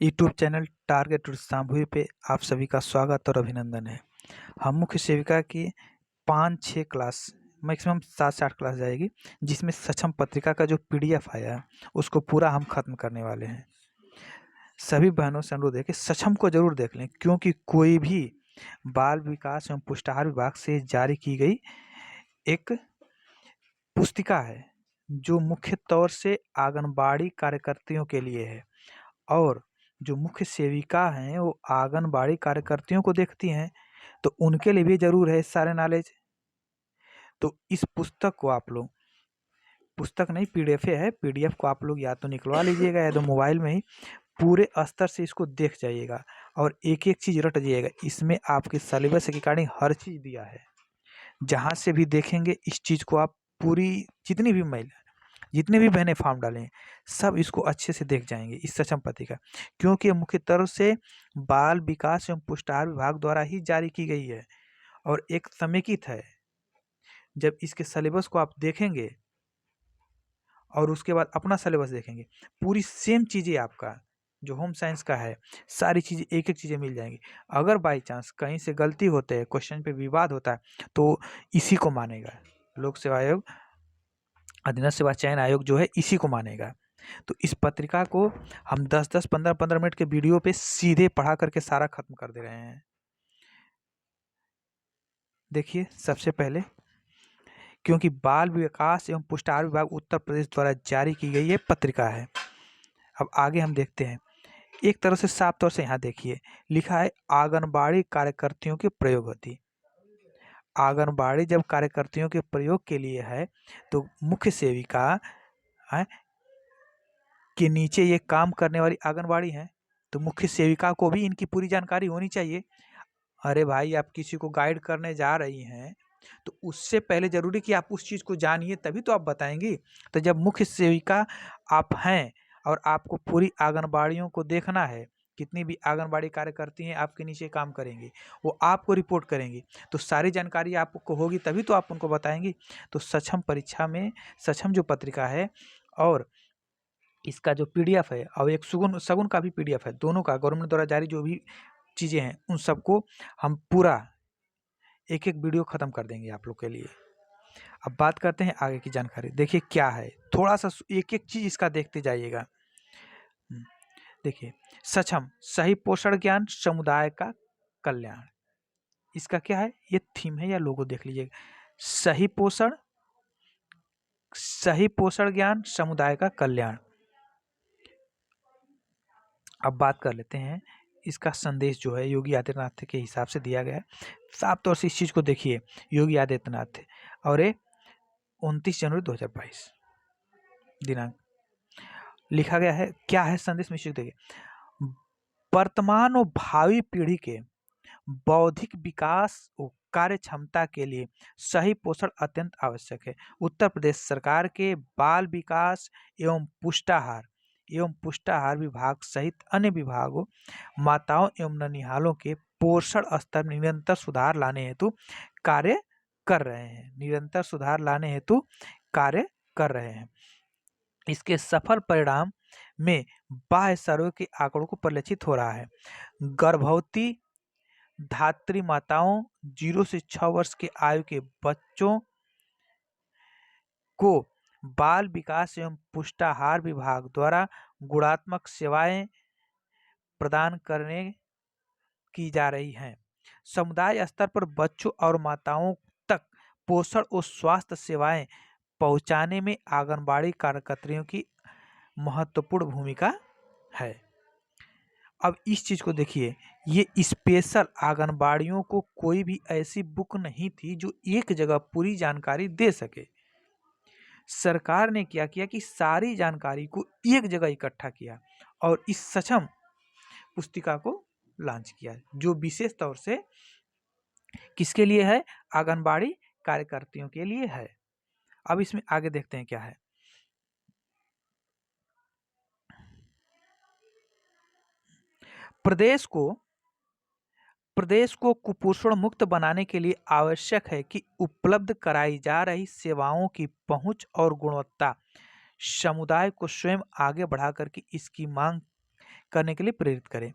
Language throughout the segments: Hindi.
YouTube channel target to Shambhavi पे आप सभी का स्वागत और अभिनंदन है। हम मुख्य सेविका की 5-6 क्लास मैक्सिमम 7 से 8 क्लास जाएगी, जिसमें सक्षम पत्रिका का जो पीडीएफ आया है उसको पूरा हम खत्म करने वाले हैं। सभी बहनों से अनुरोध है कि सक्षम को जरूर देख लें, क्योंकि कोई भी बाल विकास एवं पुष्टाहार विभाग से जारी की गई एक पुस्तिका है जो मुख्य तौर से आंगनबाड़ी कार्यकर्तियों के लिए है, और जो मुख्य सेविका हैं वो आंगनबाड़ी कार्यकर्तियों को देखती हैं, तो उनके लिए भी ज़रूर है सारे नॉलेज। तो इस पुस्तक को आप लोग, पुस्तक नहीं पीडीएफ है, पीडीएफ को आप लोग या तो निकलवा लीजिएगा या तो मोबाइल में ही पूरे स्तर से इसको देख जाइएगा और एक एक चीज़ रट जाइएगा। इसमें आपके सिलेबस के अकॉर्डिंग हर चीज़ दिया है। जहाँ से भी देखेंगे इस चीज़ को आप पूरी, जितनी भी महिला, जितने भी बहनें फॉर्म डालें, सब इसको अच्छे से देख जाएंगे इस सक्षम पत्रिका, क्योंकि ये मुख्य तौर से बाल विकास एवं पुष्टाहार विभाग द्वारा ही जारी की गई है और एक समेकित है। जब इसके सिलेबस को आप देखेंगे और उसके बाद अपना सिलेबस देखेंगे, पूरी सेम चीज़ें आपका जो होम साइंस का है, सारी चीज़ें एक एक चीज़ें मिल जाएंगी। अगर बाई चांस कहीं से गलती होते है, क्वेश्चन पे विवाद होता है, तो इसी को मानेगा। लोक सेवा आयोग, अधीनस्थ सेवा चयन आयोग जो है इसी को मानेगा। तो इस पत्रिका को हम 10-10, 15-15 मिनट के वीडियो पे सीधे पढ़ा करके सारा खत्म कर दे रहे हैं। देखिए, सबसे पहले, क्योंकि बाल विकास एवं पुष्टाहार विभाग उत्तर प्रदेश द्वारा जारी की गई ये पत्रिका है। अब आगे हम देखते हैं। एक तरह से साफ तौर से यहाँ देखिए लिखा है, आंगनबाड़ी कार्यकर्तियों की प्रयोग होती। आंगनबाड़ी जब कार्यकर्तियों के प्रयोग के लिए है तो मुख्य सेविका है के नीचे ये काम करने वाली आंगनबाड़ी है, तो मुख्य सेविका को भी इनकी पूरी जानकारी होनी चाहिए। अरे भाई, आप किसी को गाइड करने जा रही हैं तो उससे पहले जरूरी कि आप उस चीज़ को जानिए, तभी तो आप बताएंगी। तो जब मुख्य सेविका आप हैं और आपको पूरी आंगनबाड़ियों को देखना है, कितनी भी आंगनबाड़ी कार्यकर्ती हैं आपके नीचे काम करेंगी, वो आपको रिपोर्ट करेंगी, तो सारी जानकारी आपको होगी, तभी तो आप उनको बताएंगी। तो सक्षम परीक्षा में सक्षम जो पत्रिका है और इसका जो पीडीएफ है और एक सगुन का भी पीडीएफ है, दोनों का गवर्नमेंट द्वारा जारी जो भी चीज़ें हैं उन सबको हम पूरा एक एक वीडियो खत्म कर देंगे आप लोग के लिए। अब बात करते हैं आगे की जानकारी। देखिए क्या है, थोड़ा सा एक एक चीज़ इसका देखते जाइएगा। देखिए, सक्षम सही पोषण ज्ञान समुदाय का कल्याण, इसका क्या है, ये थीम है या लोगो देख लीजिएगा। सही पोषण ज्ञान समुदाय का कल्याण। अब बात कर लेते हैं, इसका संदेश जो है योगी आदित्यनाथ के हिसाब से दिया गया है। साफ तौर से इस चीज़ को देखिए, योगी आदित्यनाथ और ये 29 जनवरी 2022 दिनांक लिखा गया है। क्या है संदेश में, देखिए, वर्तमान और भावी पीढ़ी के बौद्धिक विकास और कार्य क्षमता के लिए सही पोषण अत्यंत आवश्यक है। उत्तर प्रदेश सरकार के बाल विकास एवं पुष्टाहार विभाग सहित अन्य विभागों माताओं एवं ननिहालों के पोषण स्तर में निरंतर सुधार लाने हेतु कार्य कर रहे हैं। इसके सफल परिणाम में बाह्य सर्वे के आंकड़ों को परिलक्षित हो रहा है। गर्भवती धात्री माताओं, 0 से 6 वर्ष के आयु के बच्चों को बाल विकास एवं पुष्टाहार विभाग द्वारा गुणात्मक सेवाएं प्रदान करने की जा रही हैं। समुदाय स्तर पर बच्चों और माताओं तक पोषण और स्वास्थ्य सेवाएं पहुंचाने में आंगनबाड़ी कार्यकर्तियों की महत्वपूर्ण भूमिका है। अब इस चीज़ को देखिए, ये स्पेशल आंगनबाड़ियों को कोई भी ऐसी बुक नहीं थी जो एक जगह पूरी जानकारी दे सके। सरकार ने क्या किया कि सारी जानकारी को एक जगह इकट्ठा किया और इस सक्षम पुस्तिका को लॉन्च किया, जो विशेष तौर से किसके लिए है, आंगनबाड़ी कार्यकर्तियों के लिए है। अब इसमें आगे देखते हैं क्या है। प्रदेश को कुपोषण मुक्त बनाने के लिए आवश्यक है कि उपलब्ध कराई जा रही सेवाओं की पहुंच और गुणवत्ता समुदाय को स्वयं आगे बढ़ा करके इसकी मांग करने के लिए प्रेरित करें।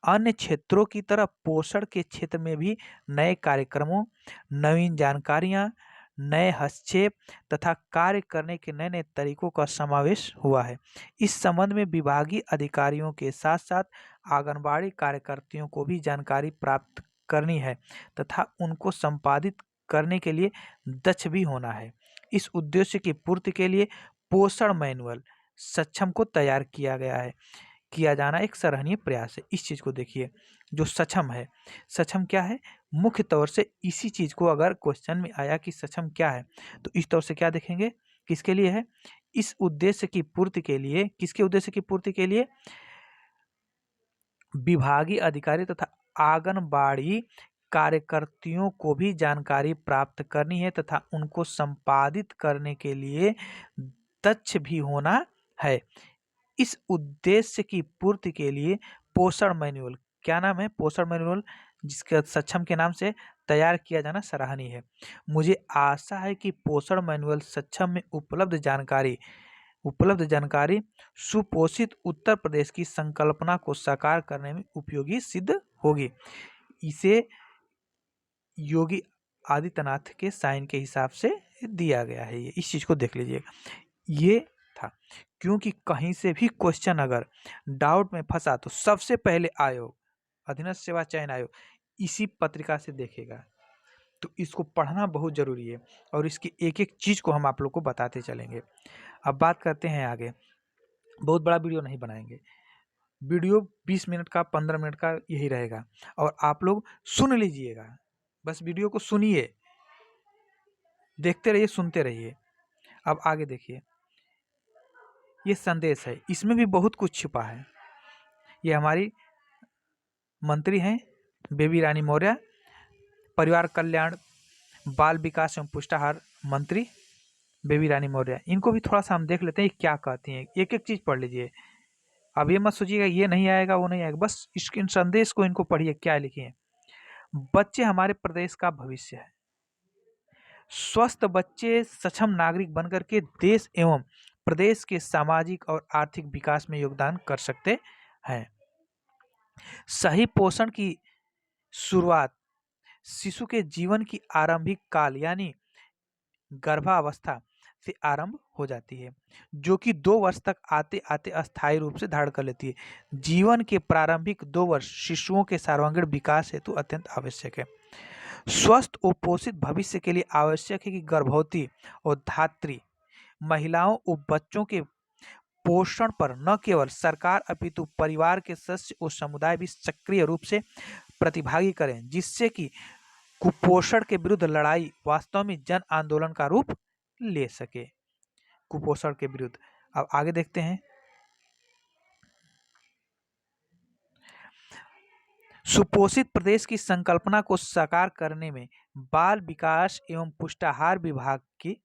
अन्य क्षेत्रों की तरह पोषण के क्षेत्र में भी नए कार्यक्रमों, नवीन जानकारियां, नए हस्तक्षेप तथा कार्य करने के नए नए तरीकों का समावेश हुआ है। इस संबंध में विभागीय अधिकारियों के साथ साथ आंगनबाड़ी कार्यकर्तियों को भी जानकारी प्राप्त करनी है तथा उनको संपादित करने के लिए दक्ष भी होना है। इस उद्देश्य की पूर्ति के लिए पोषण मैनुअल सक्षम को तैयार किया जाना एक सराहनीय प्रयास है। इस चीज को देखिए, जो सक्षम है, सक्षम क्या है? मुख्य तौर से इसी चीज को अगर क्वेश्चन में आया कि सक्षम क्या है, तो इस तौर से क्या देखेंगे, किसके लिए है? इस उद्देश्य की पूर्ति के लिए, किसके उद्देश्य की पूर्ति के लिए? विभागीय अधिकारी तथा आंगनबाड़ी कार्यकर्तियों को भी जानकारी प्राप्त करनी है तथा उनको संपादित करने के लिए दक्ष भी होना है। इस उद्देश्य की पूर्ति के लिए पोषण मैनुअल, क्या नाम है? पोषण मैनुअल, जिसके सक्षम के नाम से तैयार किया जाना सराहनीय है। मुझे आशा है कि पोषण मैनुअल सक्षम में उपलब्ध जानकारी सुपोषित उत्तर प्रदेश की संकल्पना को साकार करने में उपयोगी सिद्ध होगी। इसे योगी आदित्यनाथ के साइन के हिसाब से दिया गया है। ये इस चीज को देख लीजिएगा। ये था, क्योंकि कहीं से भी क्वेश्चन अगर डाउट में फंसा तो सबसे पहले आयोग, अधीनस्थ सेवा चयन आयोग, इसी पत्रिका से देखेगा। तो इसको पढ़ना बहुत जरूरी है और इसकी एक एक चीज को हम आप लोग को बताते चलेंगे। अब बात करते हैं आगे। बहुत बड़ा वीडियो नहीं बनाएंगे, वीडियो 20 मिनट का, 15 मिनट का यही रहेगा और आप लोग सुन लीजिएगा। बस वीडियो को सुनिए, देखते रहिए, सुनते रहिए। अब आगे देखिए, ये संदेश है, इसमें भी बहुत कुछ छिपा है। ये हमारी मंत्री हैं बेबी रानी मौर्य, परिवार कल्याण, बाल विकास एवं पुष्टाहार मंत्री बेबी रानी मौर्य। इनको भी थोड़ा सा हम देख लेते हैं क्या कहती हैं। एक एक चीज पढ़ लीजिए। अब ये मत सोचिएगा ये नहीं आएगा वो नहीं आएगा, बस इसके संदेश को इनको पढ़िए क्या लिखे हैं। बच्चे हमारे प्रदेश का भविष्य है। स्वस्थ बच्चे सक्षम नागरिक बनकर के देश एवं प्रदेश के सामाजिक और आर्थिक विकास में योगदान कर सकते हैं। सही पोषण की शुरुआत शिशु के जीवन की आरंभिक काल यानी गर्भावस्था से आरंभ हो जाती है, जो कि 2 वर्ष तक आते आते अस्थायी रूप से धारण कर लेती है। जीवन के प्रारंभिक 2 वर्ष शिशुओं के सर्वांगीण विकास हेतु अत्यंत आवश्यक है। स्वस्थ और पोषित भविष्य के लिए आवश्यक है कि गर्भवती और धात्री महिलाओं और बच्चों के पोषण पर न केवल सरकार अपितु परिवार के सदस्य और समुदाय भी सक्रिय रूप से प्रतिभागी करें, जिससे कि कुपोषण के विरुद्ध लड़ाई वास्तव में जन आंदोलन का रूप ले सके। कुपोषण के विरुद्ध। अब आगे देखते हैं। सुपोषित प्रदेश की संकल्पना को साकार करने में बाल विकास एवं पुष्टाहार विभाग की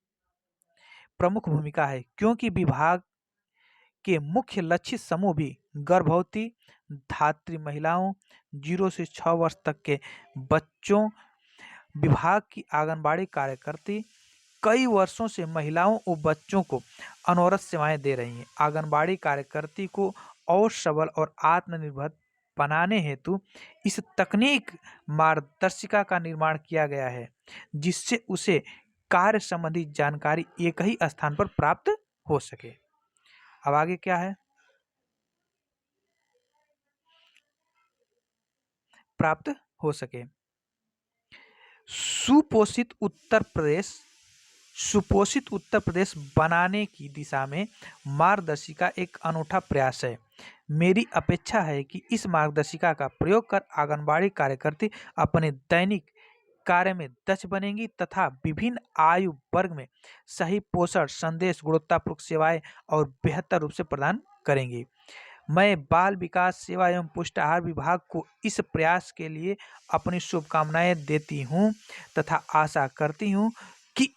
प्रमुख भूमिका है, क्योंकि विभाग के मुख्य लक्षित समूह भी गर्भवती धात्री महिलाओं, 0 से 6 वर्ष तक के बच्चों। विभाग की आंगनबाड़ी कार्यकर्ती कई वर्षों से महिलाओं और बच्चों को अनवरत सेवाएं दे रही हैं। आंगनबाड़ी कार्यकर्ती को और सबल और आत्मनिर्भर बनाने हेतु इस तकनीक मार्गदर्शिका का निर्माण किया गया है, जिससे उसे कार्य संबंधी जानकारी एक ही स्थान पर प्राप्त हो सके। अब आगे क्या है? प्राप्त हो सके। सुपोषित उत्तर प्रदेश बनाने की दिशा में मार्गदर्शिका एक अनूठा प्रयास है। मेरी अपेक्षा है कि इस मार्गदर्शिका का प्रयोग कर आंगनबाड़ी कार्यकर्ती अपने दैनिक कार्य में दक्ष बनेंगी तथा विभिन्न आयु वर्ग में सही पोषण संदेश, गुणवत्तापूर्ण सेवाएं और बेहतर रूप से प्रदान करेंगी। मैं बाल विकास सेवा एवं पुष्टाहार विभाग को इस प्रयास के लिए अपनी शुभकामनाएं देती हूं तथा आशा करती हूं कि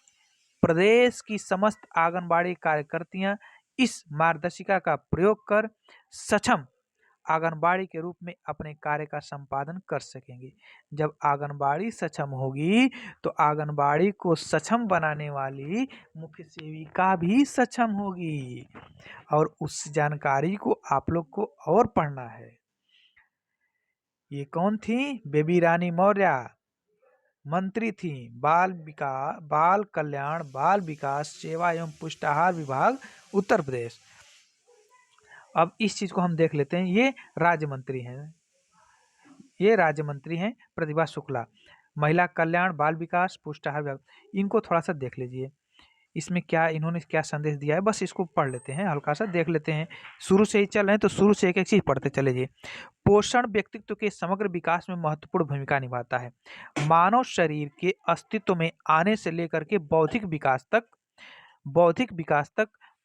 प्रदेश की समस्त आंगनबाड़ी कार्यकर्तियां इस मार्गदर्शिका का प्रयोग कर सक्षम आंगनबाड़ी के रूप में अपने कार्य का संपादन कर सकेंगी। जब आंगनबाड़ी सक्षम होगी तो आंगनबाड़ी को सक्षम बनाने वाली मुख्य सेविका भी सक्षम होगी। और उस जानकारी को आप लोग को और पढ़ना है। ये कौन थी? बेबी रानी मौर्य मंत्री थी। बाल कल्याण, बाल विकास, सेवा एवं पुष्टाहार विभाग, उत्तर प्रदेश। अब इस चीज को हम देख लेते हैं। ये राज्य मंत्री हैं, ये राज्य मंत्री हैं प्रतिभा शुक्ला। महिला कल्याण, बाल विकास, पुष्टाहार विभाग, इनको थोड़ा सा देख लीजिए। इसमें क्या इन्होंने क्या संदेश दिया है, बस इसको पढ़ लेते हैं, हल्का सा देख लेते हैं। शुरू से ही चल रहे हैं तो शुरू से एक एक चीज पढ़ते चले जाइए। पोषण व्यक्तित्व के समग्र विकास में महत्वपूर्ण भूमिका निभाता है। मानव शरीर के अस्तित्व में आने से लेकर के बौद्धिक विकास तक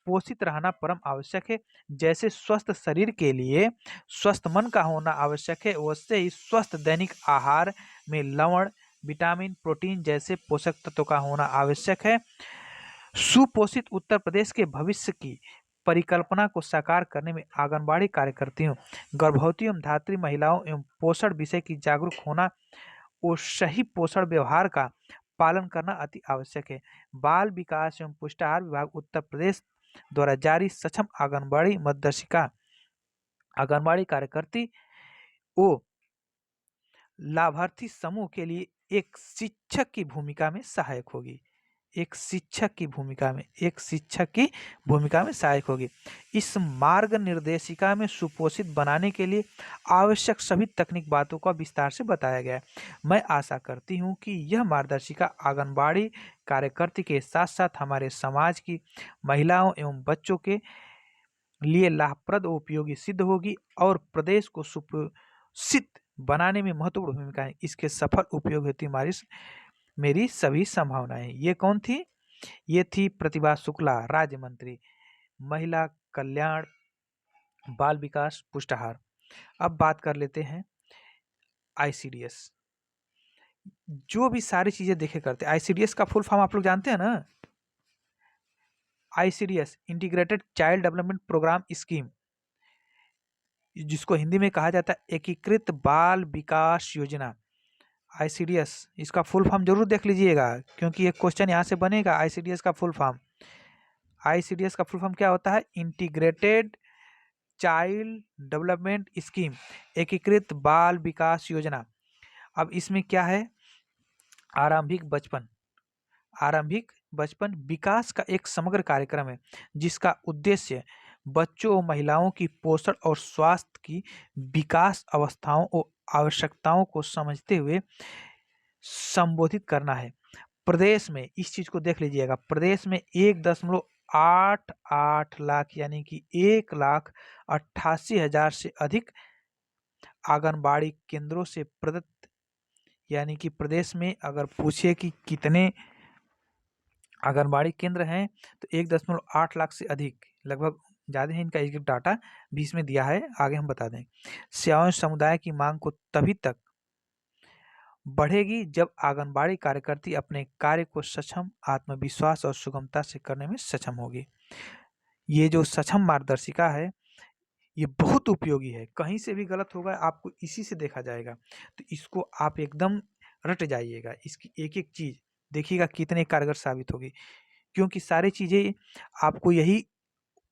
पोषित रहना परम आवश्यक है। जैसे स्वस्थ शरीर के लिए स्वस्थ मन का होना आवश्यक है, वैसे ही स्वस्थ दैनिक आहार में लवण, विटामिन, प्रोटीन जैसे पोषक तत्वों का होना आवश्यक है। सुपोषित उत्तर प्रदेश के भविष्य की परिकल्पना को साकार करने में आंगनबाड़ी कार्यकर्तियों, गर्भवती एवं धात्री महिलाओं एवं पोषण विषय की जागरूक होना और सही पोषण व्यवहार का पालन करना अति आवश्यक है। बाल विकास एवं पुष्टाहार विभाग उत्तर प्रदेश द्वारा जारी सक्षम आंगनबाड़ी मार्गदर्शिका आंगनबाड़ी कार्यकर्ती ओ लाभार्थी समूह के लिए एक शिक्षक की भूमिका में सहायक होगी। एक शिक्षक की भूमिका में सहायक होगी। इस मार्ग निर्देशिका में सुपोषित बनाने के लिए आवश्यक सभी तकनीक बातों का विस्तार से बताया गया है। मैं आशा करती हूँ कि यह मार्गदर्शिका आंगनबाड़ी कार्यकर्ती के साथ साथ हमारे समाज की महिलाओं एवं बच्चों के लिए लाभप्रद और उपयोगी सिद्ध होगी और प्रदेश को सुपोषित बनाने में महत्वपूर्ण भूमिका है। इसके सफल उपयोग हेतु मेरी सभी संभावनाएं। ये कौन थी? ये थी प्रतिभा शुक्ला, राज्य मंत्री, महिला कल्याण, बाल विकास, पुष्टाहार। अब बात कर लेते हैं आईसीडीएस। जो भी सारी चीजें देखे करते हैं, आईसीडीएस का फुल फॉर्म आप लोग जानते हैं ना? ICDS integrated child development programme scheme, जिसको हिंदी में कहा जाता है एकीकृत बाल विकास योजना। आईसीडीएस, इसका फुल फॉर्म जरूर देख लीजिएगा क्योंकि एक क्वेश्चन यहाँ से बनेगा। आईसीडीएस का फुल फॉर्म, आईसीडीएस का फुल फॉर्म क्या होता है? इंटीग्रेटेड चाइल्ड डेवलपमेंट स्कीम, एकीकृत बाल विकास योजना। अब इसमें क्या है? आरंभिक बचपन विकास का एक समग्र कार्यक्रम है जिसका उद्देश्य बच्चों और महिलाओं की पोषण और स्वास्थ्य की विकास अवस्थाओं और आवश्यकताओं को समझते हुए संबोधित करना है। प्रदेश में इस चीज को देख लीजिएगा, प्रदेश में 1.88 लाख यानी कि 1,88,000 से अधिक आंगनबाड़ी केंद्रों से प्रदत्त, यानी कि प्रदेश में अगर पूछे कि कितने आंगनबाड़ी केंद्र हैं तो 1.8 लाख से अधिक, लगभग ज़्यादा है। इनका एक डाटा भी इसमें दिया है, आगे हम बता दें। सेवाएं समुदाय की मांग को तभी तक बढ़ेगी जब आंगनबाड़ी कार्यकर्ती अपने कार्य को सक्षम, आत्मविश्वास और सुगमता से करने में सक्षम होगी। ये जो सक्षम मार्गदर्शिका है ये बहुत उपयोगी है। कहीं से भी गलत होगा आपको इसी से देखा जाएगा, तो इसको आप एकदम रट जाइएगा। इसकी एक एक चीज देखिएगा कितने कारगर साबित होगी, क्योंकि सारी चीजें आपको यही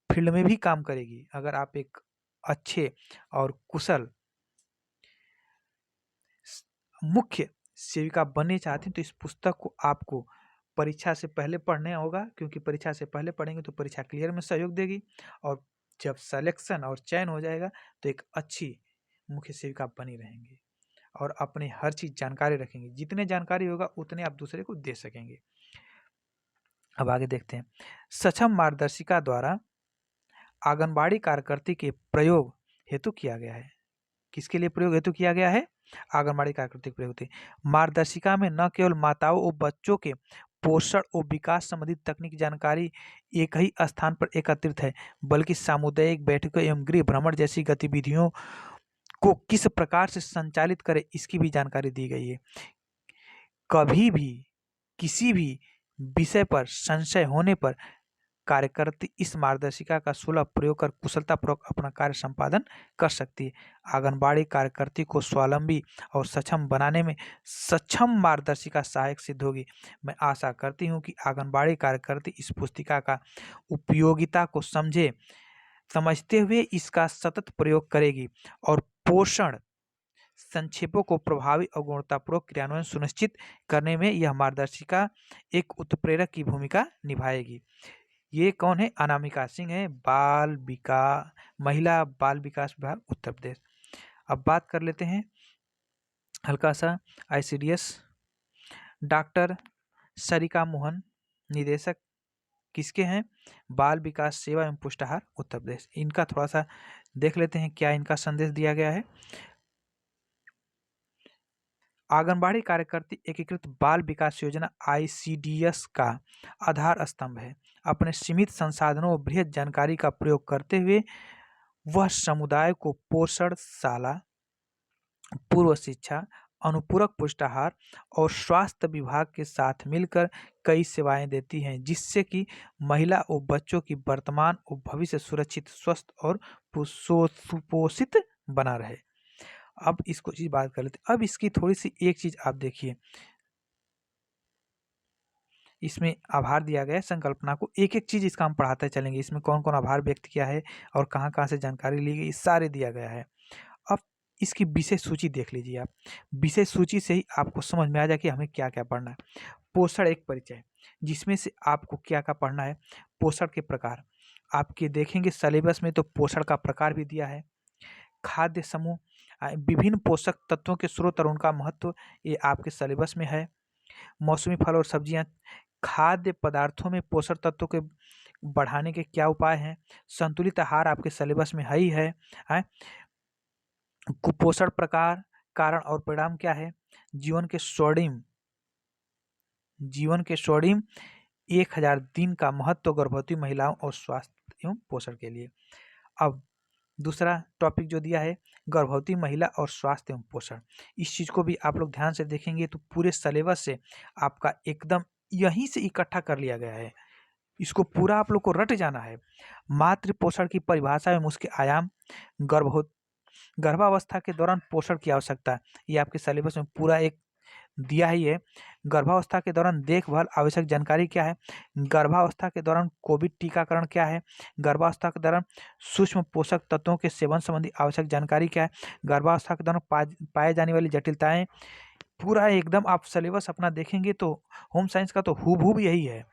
फील्ड में भी काम करेगी। अगर आप एक अच्छे और कुशल मुख्य सेविका बनने चाहते हैं तो इस पुस्तक को आपको परीक्षा से पहले पढ़ना होगा, क्योंकि परीक्षा से पहले पढ़ेंगे तो परीक्षा क्लियर में सहयोग देगी और जब सिलेक्शन और चयन हो जाएगा तो एक अच्छी मुख्य सेविका बनी रहेंगे और अपने हर चीज जानकारी रखेंगे। जितने जानकारी होगा उतने आप दूसरे को दे सकेंगे। अब आगे देखते हैं। सक्षम मार्गदर्शिका द्वारा आंगनबाड़ी कार्यकर्ती के प्रयोग हेतु किया गया है। किसके लिए प्रयोग हेतु किया गया है? आंगनबाड़ी कार्यकर्ती के प्रयोग हेतु। मार्गदर्शिका में न केवल माताओं और बच्चों के पोषण और विकास संबंधी तकनीक जानकारी एक ही स्थान पर एकत्रित है, बल्कि सामुदायिक बैठकों एवं गृह भ्रमण जैसी गतिविधियों को किस प्रकार से संचालित करें इसकी भी जानकारी दी गई है। कभी भी किसी भी विषय पर संशय होने पर कार्यकर्ती इस मार्गदर्शिका का सुलभ प्रयोग कर कुशलतापूर्वक अपना कार्य संपादन कर सकती है। आंगनबाड़ी कार्यकर्ती को स्वावलंबी और सक्षम बनाने में सक्षम मार्गदर्शिका सहायक सिद्ध होगी। मैं आशा करती हूँ कि आंगनबाड़ी कार्यकर्ती इस पुस्तिका का उपयोगिता को समझते हुए इसका सतत प्रयोग करेगी और पोषण संक्षेपों को प्रभावी और गुणवत्तापूर्वक क्रियान्वयन सुनिश्चित करने में यह मार्गदर्शिका एक उत्प्रेरक की भूमिका निभाएगी। ये कौन है? अनामिका सिंह है, महिला बाल विकास विभाग उत्तर प्रदेश। अब बात कर लेते हैं हल्का सा ICDS। डॉक्टर सरिका मोहन, निदेशक किसके हैं? बाल विकास सेवा एवं पुष्टाहार उत्तर प्रदेश। इनका थोड़ा सा देख लेते हैं क्या इनका संदेश दिया गया है। आंगनबाड़ी कार्यकर्ती एकीकृत बाल विकास योजना ICDS का आधार स्तंभ है। अपने सीमित संसाधनों और बृहद जानकारी का प्रयोग करते हुए वह समुदाय को पोषण शाला, पूर्व शिक्षा, अनुपूरक पुष्टाहार और स्वास्थ्य विभाग के साथ मिलकर कई सेवाएं देती हैं, जिससे कि महिला और बच्चों की वर्तमान और भविष्य सुरक्षित, स्वस्थ और सुपोषित बना रहे। अब इसको चीज बात कर लेते हैं। अब इसकी थोड़ी सी एक चीज आप देखिए, इसमें आभार दिया गया है संकल्पना को। एक एक चीज इसका हम पढ़ाते चलेंगे। इसमें कौन कौन आभार व्यक्त किया है और कहाँ कहाँ से जानकारी ली गई, सारे दिया गया है। अब इसकी विषय सूची देख लीजिए आप। विषय सूची से ही आपको समझ में आ जाए कि हमें क्या क्या पढ़ना है। पोषण एक परिचय, जिसमें से आपको क्या क्या पढ़ना है। पोषण के प्रकार आपके देखेंगे सिलेबस में, तो पोषण का प्रकार भी दिया है। खाद्य समूह, विभिन्न पोषक तत्वों के स्रोत और उनका महत्व, ये आपके सिलेबस में है। मौसमी फल और सब्जियां, खाद्य पदार्थों में पोषक तत्वों के बढ़ाने के क्या उपाय हैं। संतुलित आहार आपके सिलेबस में है ही है। कुपोषण प्रकार, कारण और परिणाम क्या है। जीवन के स्वर्णिम 1000 दिन का महत्व गर्भवती महिलाओं और स्वास्थ्य एवं पोषण के लिए। अब दूसरा टॉपिक जो दिया है, गर्भवती महिला और स्वास्थ्य एवं पोषण। इस चीज को भी आप लोग ध्यान से देखेंगे तो पूरे सिलेबस से आपका एकदम यहीं से इकट्ठा कर लिया गया है। इसको पूरा आप लोग को रट जाना है। मातृ पोषण की परिभाषा एवं उसके आयाम, गर्भावस्था के दौरान पोषण की आवश्यकता, ये आपके सिलेबस में पूरा एक दिया ही है। गर्भावस्था के दौरान देखभाल आवश्यक जानकारी क्या है। गर्भावस्था के दौरान कोविड टीकाकरण क्या है। गर्भावस्था के दौरान सूक्ष्म पोषक तत्वों के सेवन संबंधी आवश्यक जानकारी क्या है। गर्भावस्था के दौरान पाए जाने वाली जटिलताएं, पूरा एकदम आप सिलेबस अपना देखेंगे तो होम साइंस का तो हूबहू यही है।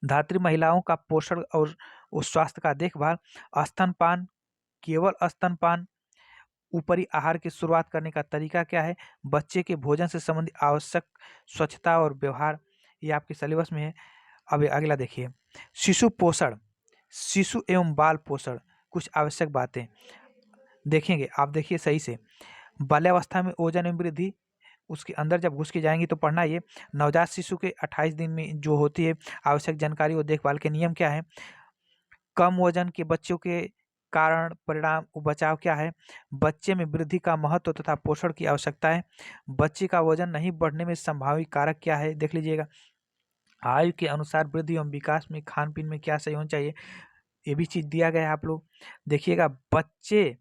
धात्री महिलाओं का पोषण और स्वास्थ्य का देखभाल, स्तनपान, केवल स्तनपान, ऊपरी आहार की शुरुआत करने का तरीका क्या है, बच्चे के भोजन से संबंधित आवश्यक स्वच्छता और व्यवहार, ये आपके सिलेबस में है। अब अगला देखिए, शिशु पोषण, शिशु एवं बाल पोषण, कुछ आवश्यक बातें देखेंगे आप। देखिए सही से, बाल्यावस्था में ओजन एवं वृद्धि, उसके अंदर जब घुस के जाएंगे तो पढ़ना ये। नवजात शिशु के 28 दिन में जो होती है आवश्यक जानकारी और देखभाल के नियम क्या है। कम वजन के बच्चों के कारण, परिणाम और बचाव क्या है। बच्चे में वृद्धि का महत्व तथा पोषण की आवश्यकता है। बच्चे का वजन नहीं बढ़ने में संभावित कारक क्या है, देख लीजिएगा। आयु के अनुसार वृद्धि एवं विकास में खान पीन में क्या सही होना चाहिए, ये भी चीज दिया गया है। आप लोग देखिएगा, बच्चे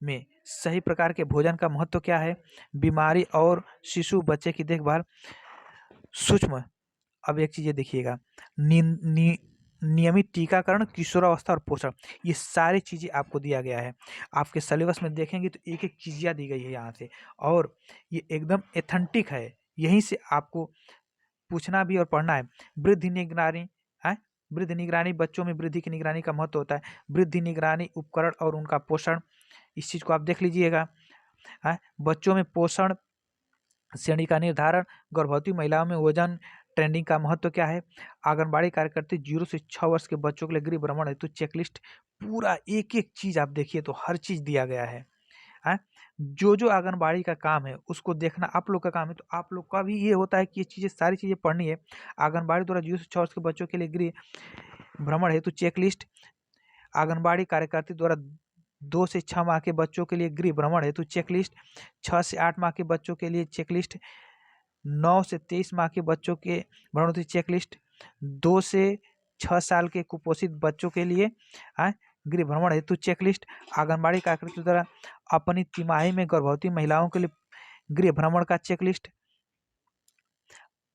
में सही प्रकार के भोजन का महत्व क्या है। बीमारी और शिशु बच्चे की देखभाल, सूक्ष्म। अब एक चीज देखिएगा, नियमित टीकाकरण, किशोरावस्था और पोषण, ये सारी चीजें आपको दिया गया है। आपके सिलेबस में देखेंगे तो एक एक चीजियाँ दी गई है यहाँ से, और ये एकदम एथेंटिक है। यहीं से आपको पूछना भी और पढ़ना है। वृद्धि निगरानी है, वृद्धि निगरानी, बच्चों में वृद्धि की निगरानी का महत्व होता है। वृद्धि निगरानी उपकरण और उनका पोषण, इस चीज को आप देख लीजिएगा। बच्चों में पोषण श्रेणी का निर्धारण, गर्भवती महिलाओं में वजन ट्रेंडिंग का महत्व क्या है। आंगनबाड़ी कार्यकर्ती 0 से 6 वर्ष के बच्चों के लिए गृह भ्रमण हेतु चेकलिस्ट, पूरा एक एक चीज आप देखिए तो हर चीज दिया गया है। जो आंगनबाड़ी का काम है उसको देखना आप लोग का काम है। तो आप लोग का भी ये होता है कि ये चीजें, सारी चीजें पढ़नी है। आंगनबाड़ी द्वारा 0 से 6 वर्ष के बच्चों के लिए गृह भ्रमण हेतु चेकलिस्ट, आंगनबाड़ी कार्यकर्ती द्वारा 2 से 6 माह के बच्चों के लिए गृह भ्रमण हेतु चेकलिस्ट, 6 से 8 माह के बच्चों के लिए चेकलिस्ट, 9 से 23 माह के बच्चों के भ्रमण हेतु चेकलिस्ट, 2 से 6 साल के कुपोषित बच्चों के लिए गृह भ्रमण हेतु चेकलिस्ट, आंगनबाड़ी कार्यकर्ता द्वारा अपनी तिमाही में गर्भवती महिलाओं के लिए गृह भ्रमण का चेकलिस्ट,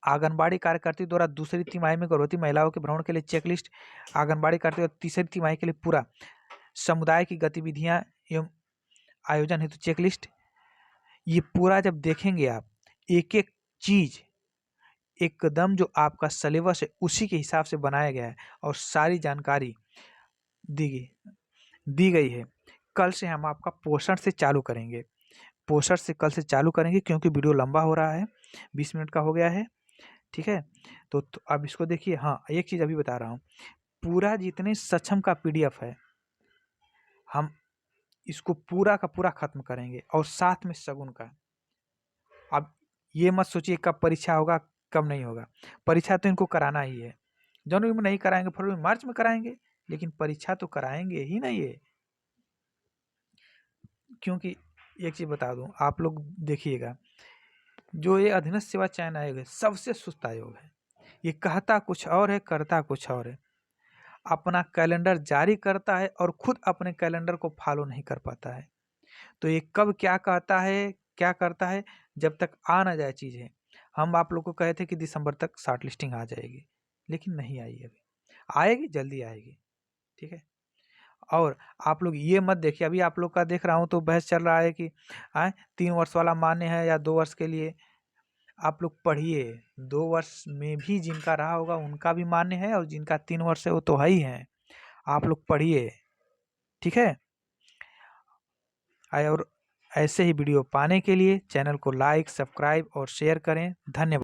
आंगनबाड़ी कार्यकर्ता द्वारा दूसरी तिमाही में गर्भवती महिलाओं के भ्रमण के लिए चेकलिस्ट, आंगनबाड़ी कार्यकर्ता तीसरी तिमाही के लिए पूरा समुदाय की गतिविधियां एवं आयोजन हेतु चेकलिस्ट। ये पूरा जब देखेंगे आप, एक एक चीज एकदम जो आपका सिलेबस है उसी के हिसाब से बनाया गया है और सारी जानकारी दी गई है। कल से हम आपका पोषण से चालू करेंगे, पोषण से कल से चालू करेंगे क्योंकि वीडियो लंबा हो रहा है, 20 मिनट का हो गया है, ठीक है। तो अब इसको देखिए। हाँ, एक चीज़ अभी बता रहा हूँ, पूरा जितने सक्षम का PDF है हम इसको पूरा का पूरा खत्म करेंगे और साथ में शगुन का। अब ये मत सोचिए कब परीक्षा होगा कब नहीं होगा, परीक्षा तो इनको कराना ही है। जनवरी में नहीं कराएंगे, फरवरी मार्च में कराएंगे, लेकिन परीक्षा तो कराएंगे ही नहीं है। क्योंकि एक चीज बता दूं, आप लोग देखिएगा, जो ये अधीनस्थ सेवा चयन आयोग है सबसे सुस्त आयोग है। ये कहता कुछ और है, करता कुछ और है। अपना कैलेंडर जारी करता है और खुद अपने कैलेंडर को फॉलो नहीं कर पाता है। तो ये कब क्या कहता है क्या करता है, जब तक आ ना जाए चीज़ें। हम आप लोग को कहे थे कि दिसंबर तक शॉर्ट लिस्टिंग आ जाएगी, लेकिन नहीं आई अभी, आएगी, जल्दी आएगी, ठीक है। और आप लोग ये मत देखिए, अभी आप लोग का देख रहा हूँ तो बहस चल रहा है कि 3 वर्ष वाला मान्य है या 2 वर्ष के लिए। आप लोग पढ़िए, 2 वर्ष में भी जिनका रहा होगा उनका भी मान्य है और जिनका 3 वर्ष है वो तो है ही है। आप लोग पढ़िए, ठीक है। और ऐसे ही वीडियो पाने के लिए चैनल को लाइक, सब्सक्राइब और शेयर करें। धन्यवाद।